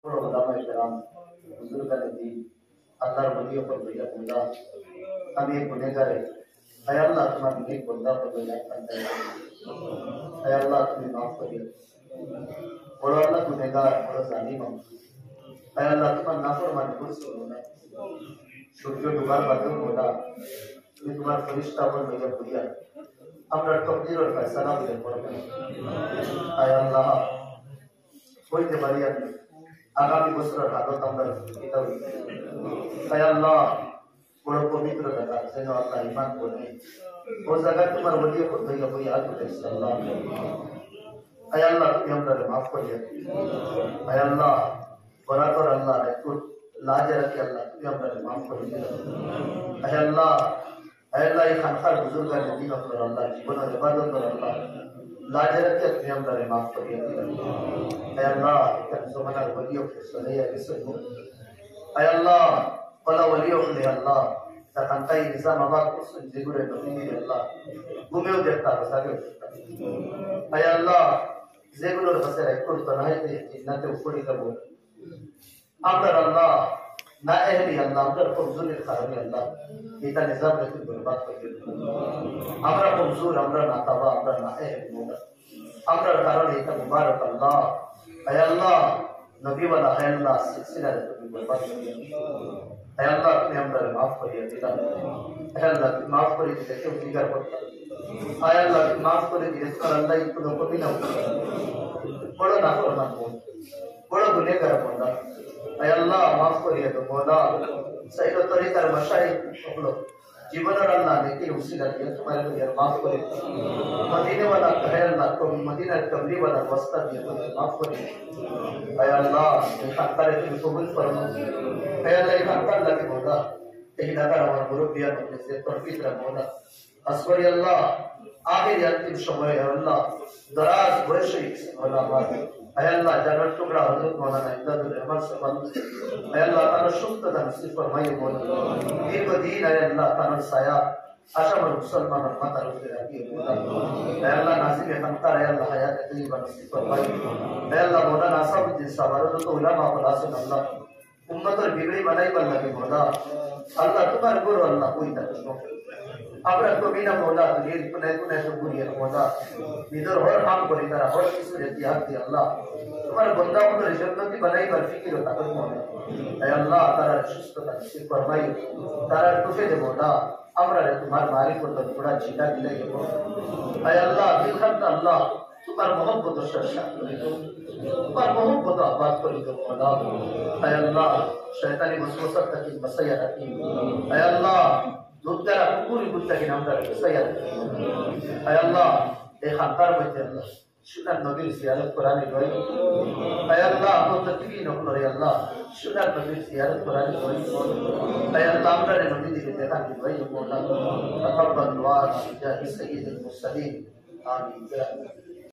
उलमाए किराम बुजुर्गान दीन अल्लाहर वलियों पर भैया खुदा हम एक गुनहगार है ऐ अल्लाह तुम्हारी नेक बंदा पर भैया करता है ऐ अल्लाह तुम्हें माफ करिए और अल्लाह गुनहगार और जालिम हम ऐ अल्लाह तुम्हारा नाफरमान को सुनो সূর্য ডুবার বাদল মোলা তুমি তোমার ফেরেশতা पर भैया खुदा আমরা তকদির और फैसला বলে করবেন ऐ अल्लाह হইতে পারি আপনি আগামী বছরের হালত আমরা এটা তাই আল্লাহ বড় পবিত্র জায়গা যেন আল্লাহ ঈমান করে ও জায়গা তোমার ওলিয়ে হইয়া হইয়া আল্লাহ সাল্লাল্লাহু আয় আল্লাহ তুমি আমাদের maaf করিয়ে আয় আল্লাহ বরাবর আল্লাহ একটু লাজে রাখি আল্লাহ তুমি আমাদের maaf করিয়ে আয় আল্লাহ এই খানকার বুজুর্গান দিন আপনার আল্লাহ জীবনের ইবাদত করে আল্লাহ लाजे रखे अपने अंदर माफ करिए ऐ अल्लाह कर ज़माना वलियों के सलाया किसको ऐ अल्लाह वला वलियों के अल्लाह तकंताई निजाम आवाज को जिगुरे नबी अल्लाह घूमे देखता बसागे ऐ अल्लाह जिगुरे बसे एक कुल बनाए थे जिन्नते ऊपरी करो अमर अल्लाह ना एहली अल्लाह अमर कमजोर खारमी अल्लाह इतना निजाम लेकिन बर्बाद कर दिया আমরা কমজোর আমরা নাতাবা আমরা না এহমুদা আমরা কারণ এটা মুবারক আল্লাহ আয় আল্লাহ নবী ওয়ালা হে আল্লাহ সিলসিলা তুমি বরবাদ করিয়ে আয় আল্লাহ তুমি আমাদের maaf করিয়ে দিলা আয় আল্লাহ তুমি maaf করে দিতে কেউ স্বীকার করতে আয় আল্লাহ তুমি maaf করে দিতে আর আল্লাহ একটু কবি না বড় না করনা বড় গুনাহগার বান্দা আয় আল্লাহ maaf করিয়ে দাও মওলা সহি তরিকার মাশাইখ হলো जीवनर अल्लाह लेकिन उसी लगे तुम्हारे को यार माफ करे मदीने वाला कहे अल्लाह को मदीना कमली वाला वस्ता दिया तो माफ करे ऐ अल्लाह ये खातर तुम कबूल फरमा ऐ अल्लाह ये खातर लगे होगा यही नगर हमारे मुरब्बिया अपने से तौफीक रखोगा अस्वरी अल्लाह आखिर अंतिम समय है अल्लाह दराज बरशे वाला बात ऐ अल्लाह जन्नत टुकड़ा हजरत मौलाना इमदादुल रहमान साहब ऐ अल्लाह ताला शुक्र दा नसीब फरमाइए मौला दीन दीन ऐ अल्लाह ताला साया आशा मन मुसलमान माता रुके रखिए मौला ऐ अल्लाह नाज़िम खमता ऐ अल्लाह हयात तय्यबा नसीब फरमाइए ऐ अल्लाह मौलाना साहब जिन सवालों तो उलमा खुदा से अल्लाह उम्मत और बिगड़ी बनाई बल्ला के मौला अल्लाह तुम्हारे गुरु अल्लाह कोई तकलीफ আমরা কবি না মওলা দিল কোনে কোনে শুকরিয়া মওলা নিদর হর কাম করি তারা হর কিছু ইতিহাস দি আল্লাহ তোমার বান্দা ওদের জান্নাতি বানাই বার ফিকির ও তাকত মওলা হে আল্লাহ তারা সুস্থতা নসিব ফরমাই তারা টুকে দে মওলা আমরা তোমার মারিফত ও পুরা জিতা দিলে হে আল্লাহ দিল খাত আল্লাহ তোমার mohabbat ও শাসা করি তোমার mohabbat আবাদ করি তো মওলা হে আল্লাহ শয়তানি ওয়াসওয়াসা থেকে বাঁচাইয়া রাখি হে আল্লাহ দুধরা পুকুরি বুঝতাকি আমরা সাইয়া আয় আল্লাহ এই খানকার মধ্যে আল্লাহ সুনার নবীর জিয়ারত করানি ভাই আয় আল্লাহ মুত্তাকিন করে আল্লাহ সুনার নবীর জিয়ারত করানি ভাই আয় আল্লাহ আমরা নবী দিকে দেখানি ভাই মোলা তাকাব্বাল দুআ ইয়া সাইয়্যিদুল মুরসালিন আমিন।